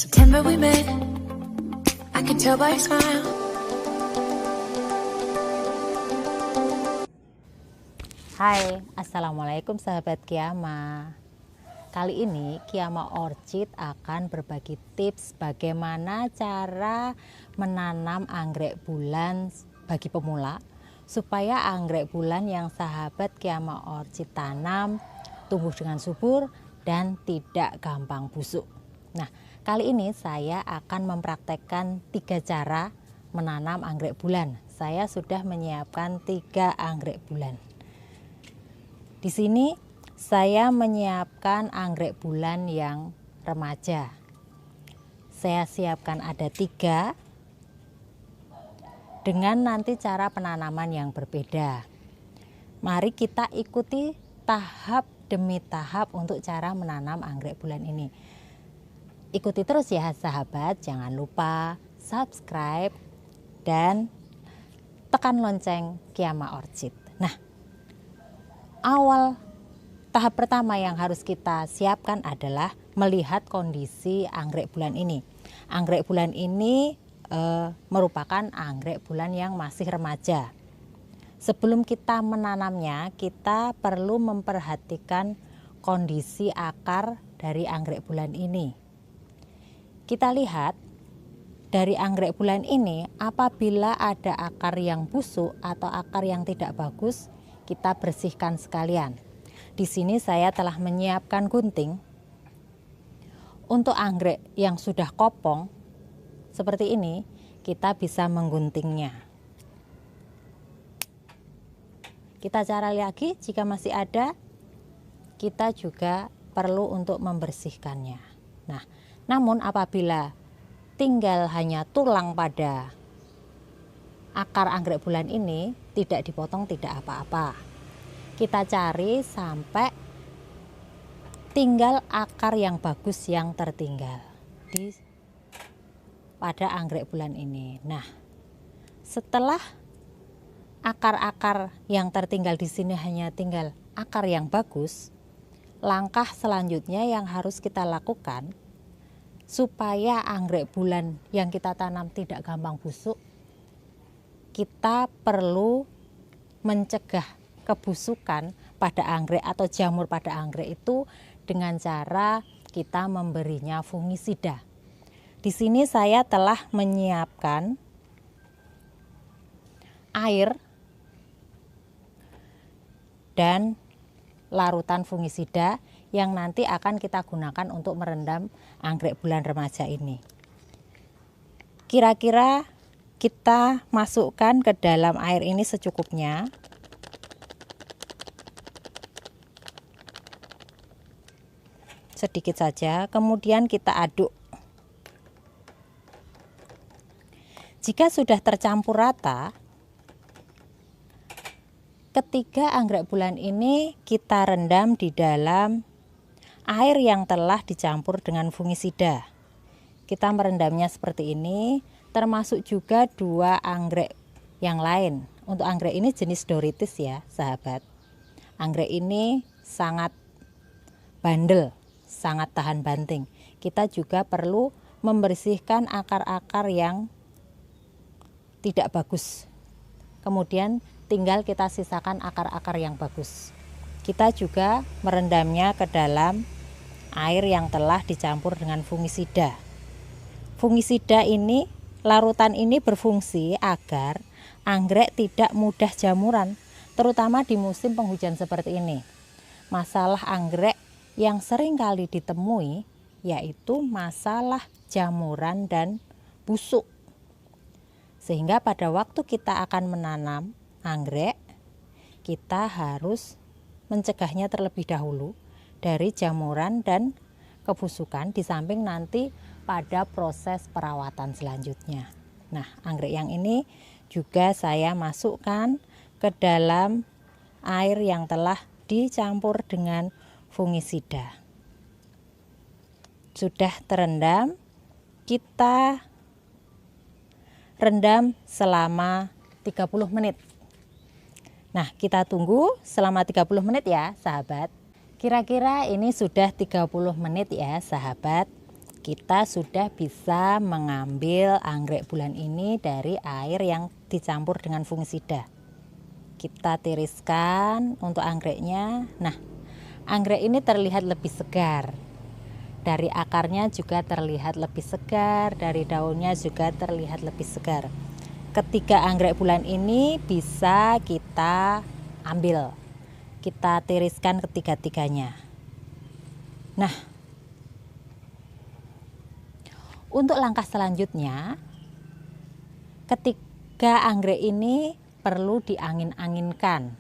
September we met, I could tell by your smile. Hai, Assalamualaikum sahabat Kiama. Kali ini Kiama Orchid akan berbagi tips bagaimana cara menanam anggrek bulan bagi pemula, supaya anggrek bulan yang sahabat Kiama Orchid tanam tumbuh dengan subur dan tidak gampang busuk. Nah, kali ini saya akan mempraktekkan 3 cara menanam anggrek bulan. Saya sudah menyiapkan 3 anggrek bulan. Di sini saya menyiapkan anggrek bulan yang remaja. Saya siapkan ada 3 dengan nanti cara penanaman yang berbeda. Mari kita ikuti tahap demi tahap untuk cara menanam anggrek bulan ini. Ikuti terus ya sahabat, jangan lupa subscribe dan tekan lonceng Kiama Orchid. Nah, awal tahap pertama yang harus kita siapkan adalah melihat kondisi anggrek bulan ini. Anggrek bulan ini merupakan anggrek bulan yang masih remaja. Sebelum kita menanamnya, kita perlu memperhatikan kondisi akar dari anggrek bulan ini. Kita lihat dari anggrek bulan ini, apabila ada akar yang busuk atau akar yang tidak bagus, kita bersihkan sekalian. Di sini saya telah menyiapkan gunting. Untuk anggrek yang sudah kopong seperti ini, kita bisa mengguntingnya. Kita cari lagi, jika masih ada, kita juga perlu untuk membersihkannya. Nah, namun apabila tinggal hanya tulang pada akar anggrek bulan ini, tidak dipotong, tidak apa-apa. Kita cari sampai tinggal akar yang bagus yang tertinggal pada anggrek bulan ini. Nah, setelah akar-akar yang tertinggal di sini hanya tinggal akar yang bagus, langkah selanjutnya yang harus kita lakukan supaya anggrek bulan yang kita tanam tidak gampang busuk, kita perlu mencegah kebusukan pada anggrek atau jamur pada anggrek itu dengan cara kita memberinya fungisida. Di sini saya telah menyiapkan air dan larutan fungisida yang nanti akan kita gunakan untuk merendam anggrek bulan remaja ini. Kira-kira kita masukkan ke dalam air ini secukupnya. Sedikit saja, kemudian kita aduk. Jika sudah tercampur rata, ketiga anggrek bulan ini kita rendam di dalam air yang telah dicampur dengan fungisida. Kita merendamnya seperti ini, termasuk juga 2 anggrek yang lain. Untuk anggrek ini jenis Doritis ya sahabat. Anggrek ini sangat bandel, sangat tahan banting. Kita juga perlu membersihkan akar-akar yang tidak bagus. Kemudian tinggal kita sisakan akar-akar yang bagus. Kita juga merendamnya ke dalam air yang telah dicampur dengan fungisida. Fungisida ini, larutan ini berfungsi agar anggrek tidak mudah jamuran, terutama di musim penghujan seperti ini. Masalah anggrek yang sering kali ditemui yaitu masalah jamuran dan busuk. Sehingga pada waktu kita akan menanam anggrek, kita harus mencegahnya terlebih dahulu dari jamuran dan kebusukan, di samping nanti pada proses perawatan selanjutnya. Nah, anggrek yang ini juga saya masukkan ke dalam air yang telah dicampur dengan fungisida. Sudah terendam, kita rendam selama 30 menit. Nah, kita tunggu selama 30 menit ya sahabat. Kira-kira ini sudah 30 menit ya sahabat. kita sudah bisa mengambil anggrek bulan ini dari air yang dicampur dengan fungisida. Kita tiriskan untuk anggreknya. Nah, anggrek ini terlihat lebih segar. Dari akarnya juga terlihat lebih segar, dari daunnya juga terlihat lebih segar. Ketiga anggrek bulan ini bisa kita ambil. Kita tiriskan ketiga-tiganya. Nah, untuk langkah selanjutnya, ketiga anggrek ini perlu diangin-anginkan.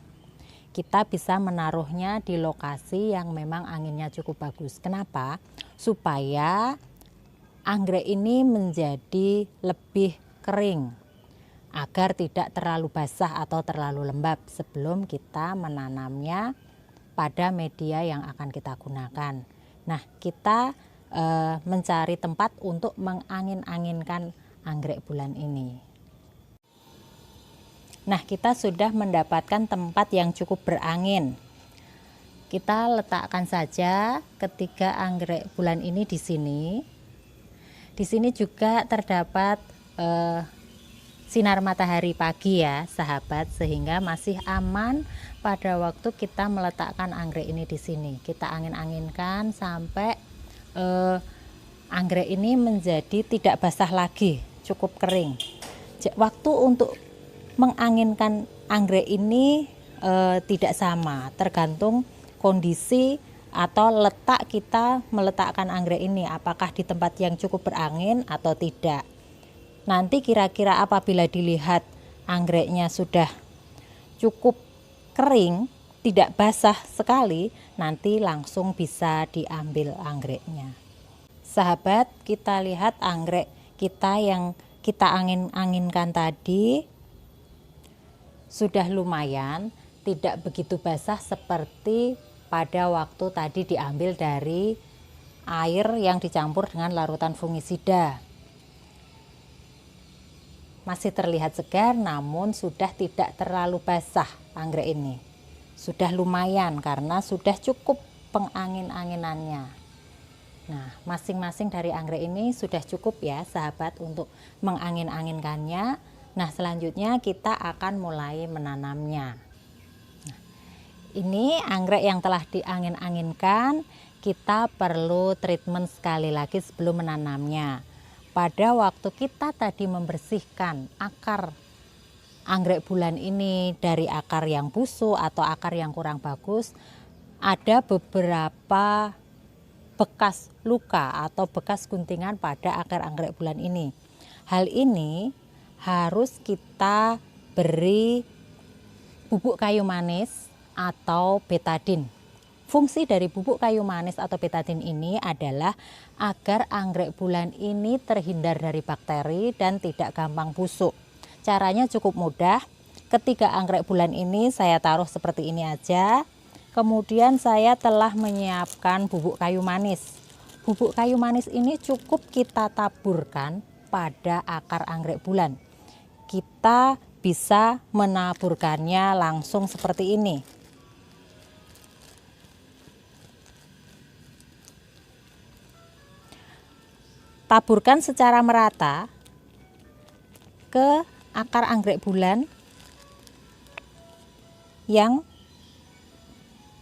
Kita bisa menaruhnya di lokasi yang memang anginnya cukup bagus. Kenapa? Supaya anggrek ini menjadi lebih kering, agar tidak terlalu basah atau terlalu lembab sebelum kita menanamnya pada media yang akan kita gunakan. Nah, kita mencari tempat untuk mengangin-anginkan anggrek bulan ini. Nah, kita sudah mendapatkan tempat yang cukup berangin. Kita letakkan saja ketiga anggrek bulan ini di sini. Di sini juga terdapat sinar matahari pagi ya, sahabat, sehingga masih aman pada waktu kita meletakkan anggrek ini di sini. Kita angin-anginkan sampai anggrek ini menjadi tidak basah lagi, cukup kering. Waktu untuk menganginkan anggrek ini tidak sama, tergantung kondisi atau letak kita meletakkan anggrek ini, apakah di tempat yang cukup berangin atau tidak. Nanti kira-kira apabila dilihat anggreknya sudah cukup kering, tidak basah sekali, nanti langsung bisa diambil anggreknya. Sahabat, kita lihat anggrek kita yang kita angin-anginkan tadi sudah lumayan, tidak begitu basah seperti pada waktu tadi diambil dari air yang dicampur dengan larutan fungisida. Masih terlihat segar, namun sudah tidak terlalu basah anggrek ini. Sudah lumayan karena sudah cukup pengangin-anginannya. Nah, masing-masing dari anggrek ini sudah cukup ya sahabat untuk mengangin-anginkannya. Nah, selanjutnya kita akan mulai menanamnya. Nah, ini anggrek yang telah diangin-anginkan, kita perlu treatment sekali lagi sebelum menanamnya. Pada waktu kita tadi membersihkan akar anggrek bulan ini dari akar yang busuk atau akar yang kurang bagus, ada beberapa bekas luka atau bekas guntingan pada akar anggrek bulan ini. Hal ini harus kita beri bubuk kayu manis atau betadin. Fungsi dari bubuk kayu manis atau betadin ini adalah agar anggrek bulan ini terhindar dari bakteri dan tidak gampang busuk. Caranya cukup mudah. Ketiga anggrek bulan ini saya taruh seperti ini aja. Kemudian saya telah menyiapkan bubuk kayu manis. Bubuk kayu manis ini cukup kita taburkan pada akar anggrek bulan. Kita bisa menaburkannya langsung seperti ini. Taburkan secara merata ke akar anggrek bulan yang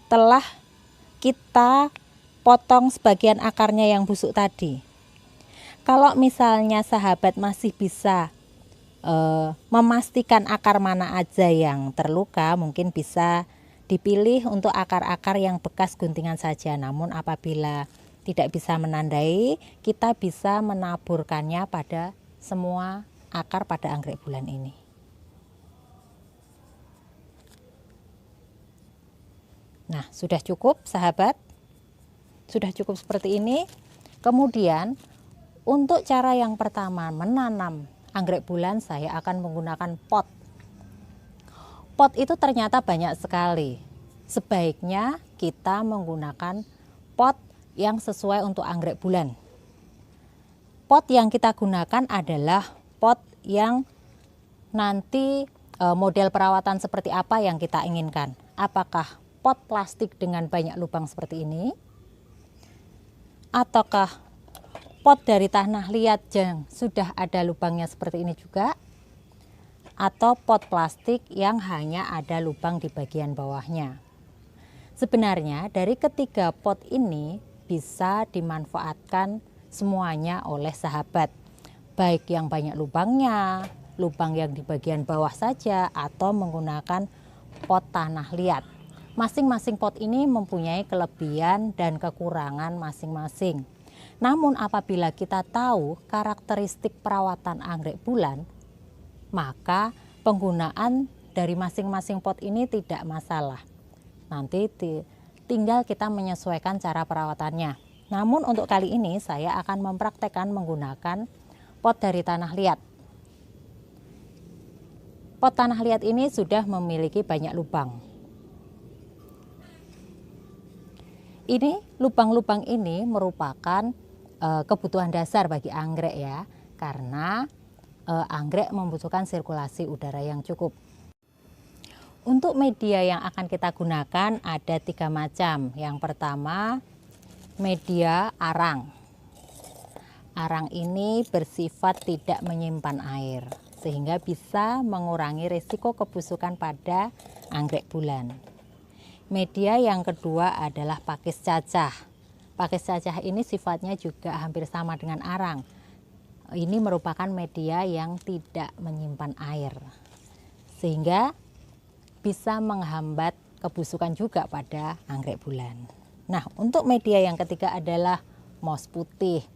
telah kita potong sebagian akarnya yang busuk tadi. Kalau misalnya sahabat masih bisa memastikan akar mana aja yang terluka, mungkin bisa dipilih untuk akar-akar yang bekas guntingan saja. Namun apabila tidak bisa menandai, kita bisa menaburkannya pada semua akar pada anggrek bulan ini. Nah, sudah cukup sahabat, sudah cukup seperti ini. Kemudian untuk cara yang pertama menanam anggrek bulan, saya akan menggunakan pot. Pot itu ternyata banyak sekali. Sebaiknya kita menggunakan pot yang sesuai untuk anggrek bulan. Pot yang kita gunakan adalah pot yang nanti model perawatan seperti apa yang kita inginkan. Apakah pot plastik dengan banyak lubang seperti ini, ataukah pot dari tanah liat yang sudah ada lubangnya seperti ini juga, atau pot plastik yang hanya ada lubang di bagian bawahnya. Sebenarnya dari ketiga pot ini bisa dimanfaatkan semuanya oleh sahabat, baik yang banyak lubangnya, lubang yang di bagian bawah saja, atau menggunakan pot tanah liat. Masing-masing pot ini mempunyai kelebihan dan kekurangan masing-masing. Namun apabila kita tahu karakteristik perawatan anggrek bulan, maka penggunaan dari masing-masing pot ini tidak masalah. Nanti tinggal kita menyesuaikan cara perawatannya. Namun untuk kali ini saya akan mempraktekkan menggunakan pot dari tanah liat. Pot tanah liat ini sudah memiliki banyak lubang. Ini lubang-lubang ini merupakan kebutuhan dasar bagi anggrek ya, karena anggrek membutuhkan sirkulasi udara yang cukup. Untuk media yang akan kita gunakan ada 3 macam. Yang pertama, media arang. Arang ini bersifat tidak menyimpan air, sehingga bisa mengurangi risiko kebusukan pada anggrek bulan. Media yang kedua adalah pakis cacah. Pakis cacah ini sifatnya juga hampir sama dengan arang. Ini merupakan media yang tidak menyimpan air, sehingga bisa menghambat kebusukan juga pada anggrek bulan. Nah, untuk media yang ketiga adalah moss putih.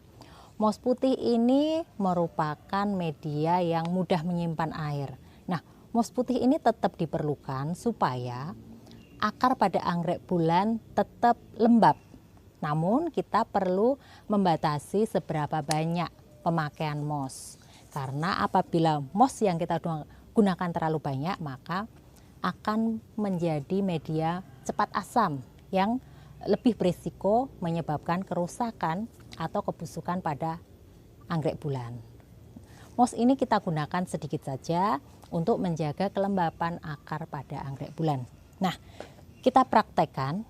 Moss putih ini merupakan media yang mudah menyimpan air. Nah, moss putih ini tetap diperlukan supaya akar pada anggrek bulan tetap lembab. Namun kita perlu membatasi seberapa banyak pemakaian moss. Karena apabila moss yang kita gunakan terlalu banyak, maka akan menjadi media cepat asam yang lebih berisiko menyebabkan kerusakan atau kebusukan pada anggrek bulan. Moss ini kita gunakan sedikit saja untuk menjaga kelembapan akar pada anggrek bulan. Nah, kita praktekkan.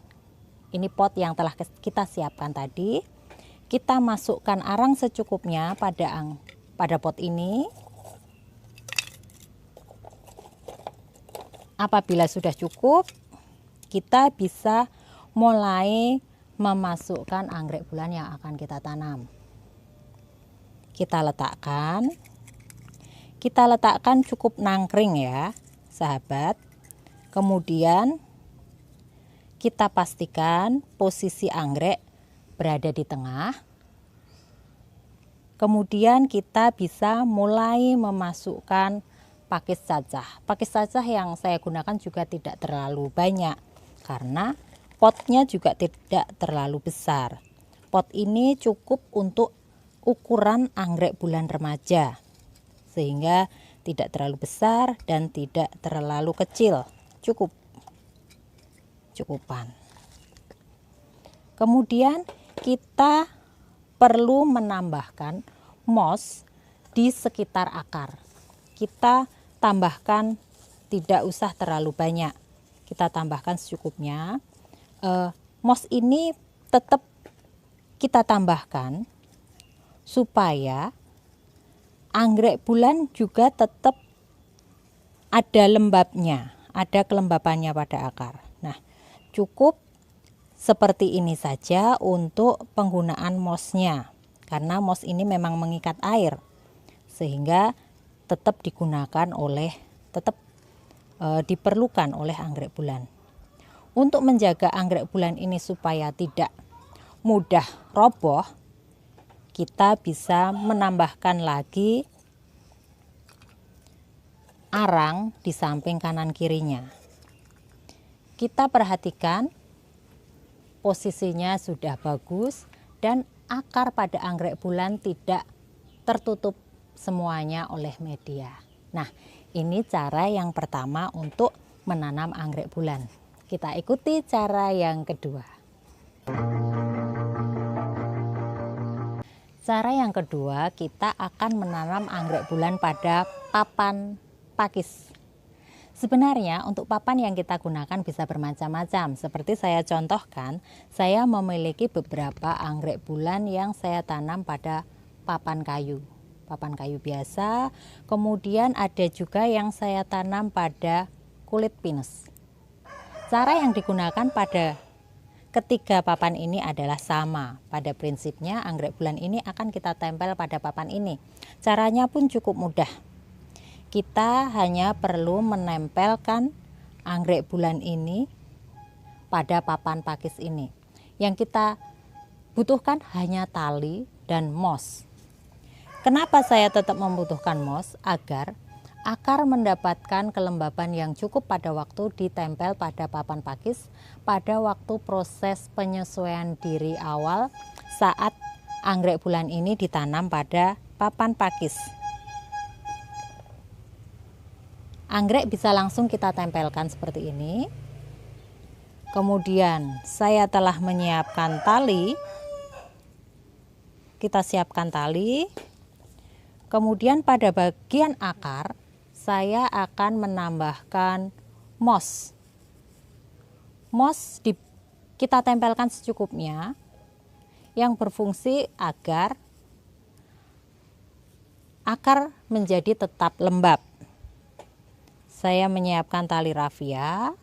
Ini pot yang telah kita siapkan tadi. Kita masukkan arang secukupnya pada pot ini. Apabila sudah cukup, kita bisa mulai memasukkan anggrek bulan yang akan kita tanam. Kita letakkan cukup nangkring ya, sahabat. Kemudian kita pastikan posisi anggrek berada di tengah. Kemudian kita bisa mulai memasukkan pakis cacah. Pakis cacah yang saya gunakan juga tidak terlalu banyak karena potnya juga tidak terlalu besar. Pot ini cukup untuk ukuran anggrek bulan remaja, sehingga tidak terlalu besar dan tidak terlalu kecil. Cukupan. Kemudian kita perlu menambahkan moss di sekitar akar. Kita tambahkan, tidak usah terlalu banyak. Kita tambahkan secukupnya. Moss ini tetap kita tambahkan supaya anggrek bulan juga tetap ada lembabnya, ada kelembapannya pada akar. Nah, cukup seperti ini saja untuk penggunaan mossnya, karena moss ini memang mengikat air, sehingga tetap diperlukan oleh anggrek bulan. Untuk menjaga anggrek bulan ini supaya tidak mudah roboh, kita bisa menambahkan lagi arang di samping kanan kirinya. Kita perhatikan posisinya sudah bagus dan akar pada anggrek bulan tidak tertutup semuanya oleh media. Nah, ini cara yang pertama untuk menanam anggrek bulan. Kita ikuti cara yang kedua. Cara yang kedua, kita akan menanam anggrek bulan pada papan pakis. Sebenarnya untuk papan yang kita gunakan bisa bermacam-macam. Seperti saya contohkan, saya memiliki beberapa anggrek bulan yang saya tanam pada papan kayu biasa. Kemudian ada juga yang saya tanam pada kulit pinus. Cara yang digunakan pada ketiga papan ini adalah sama. Pada prinsipnya anggrek bulan ini akan kita tempel pada papan ini. Caranya pun cukup mudah. Kita hanya perlu menempelkan anggrek bulan ini pada papan pakis ini. Yang kita butuhkan hanya tali dan mos. Kenapa saya tetap membutuhkan mos? Agar akar mendapatkan kelembaban yang cukup pada waktu ditempel pada papan pakis, pada waktu proses penyesuaian diri awal saat anggrek bulan ini ditanam pada papan pakis. Anggrek bisa langsung kita tempelkan seperti ini. Kemudian saya telah menyiapkan tali. Kita siapkan tali. Kemudian pada bagian akar saya akan menambahkan mos. Mos kita tempelkan secukupnya yang berfungsi agar akar menjadi tetap lembab. Saya menyiapkan tali rafia.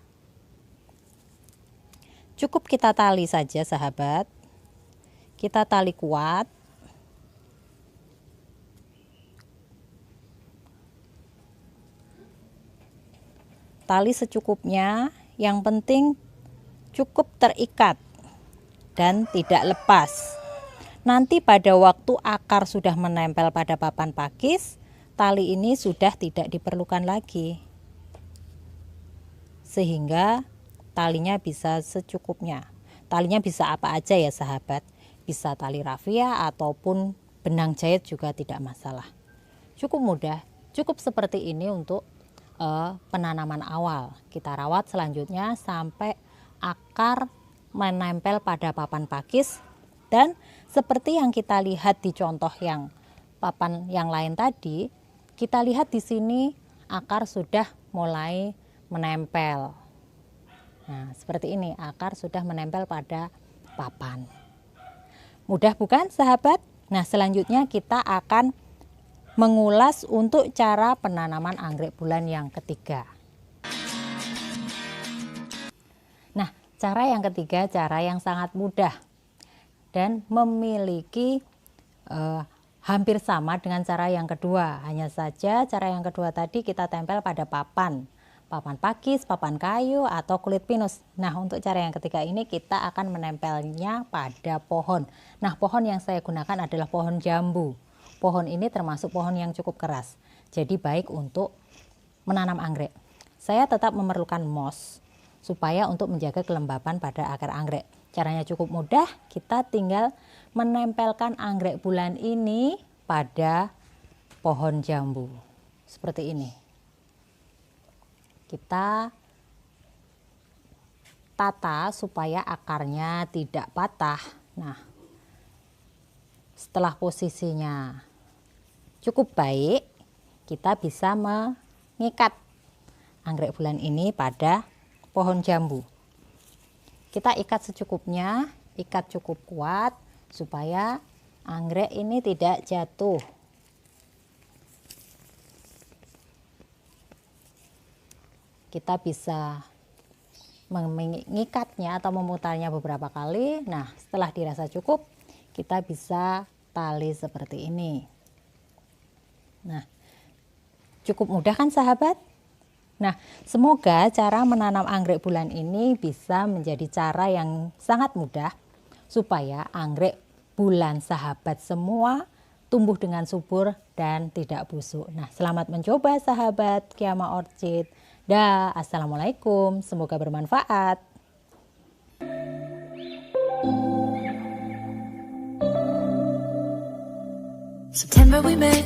Cukup kita tali saja sahabat. Kita tali kuat. Tali secukupnya, yang penting cukup terikat dan tidak lepas. Nanti pada waktu akar sudah menempel pada papan pakis, tali ini sudah tidak diperlukan lagi. Sehingga talinya bisa secukupnya. Talinya bisa apa aja ya sahabat. Bisa tali rafia ataupun benang jahit juga tidak masalah. Cukup mudah, cukup seperti ini untuk penanaman awal. Kita rawat selanjutnya sampai akar menempel pada papan pakis. Dan seperti yang kita lihat di contoh yang papan yang lain tadi, kita lihat di sini akar sudah mulai menempel. Nah, seperti ini akar sudah menempel pada papan. Mudah bukan sahabat? Nah, selanjutnya kita akan mengulas untuk cara penanaman anggrek bulan yang ketiga. Nah, cara yang ketiga, cara yang sangat mudah dan memiliki hampir sama dengan cara yang kedua. Hanya saja cara yang kedua tadi kita tempel pada papan pakis, papan kayu, atau kulit pinus. Nah, untuk cara yang ketiga ini kita akan menempelnya pada pohon. Nah, pohon yang saya gunakan adalah pohon jambu. Pohon ini termasuk pohon yang cukup keras. Jadi baik untuk menanam anggrek. Saya tetap memerlukan mos supaya untuk menjaga kelembaban pada akar anggrek. Caranya cukup mudah, kita tinggal menempelkan anggrek bulan ini pada pohon jambu. Seperti ini. Kita tata supaya akarnya tidak patah. Nah, setelah posisinya cukup baik, kita bisa mengikat anggrek bulan ini pada pohon jambu. Kita ikat secukupnya, ikat cukup kuat supaya anggrek ini tidak jatuh. Kita bisa mengikatnya atau memutarnya beberapa kali. Nah, setelah dirasa cukup, kita bisa tali seperti ini. Nah, cukup mudah kan sahabat? Nah, semoga cara menanam anggrek bulan ini bisa menjadi cara yang sangat mudah supaya anggrek bulan sahabat semua tumbuh dengan subur dan tidak busuk. Nah, selamat mencoba sahabat Kiama Orchid. Dah, assalamualaikum, semoga bermanfaat. September we met.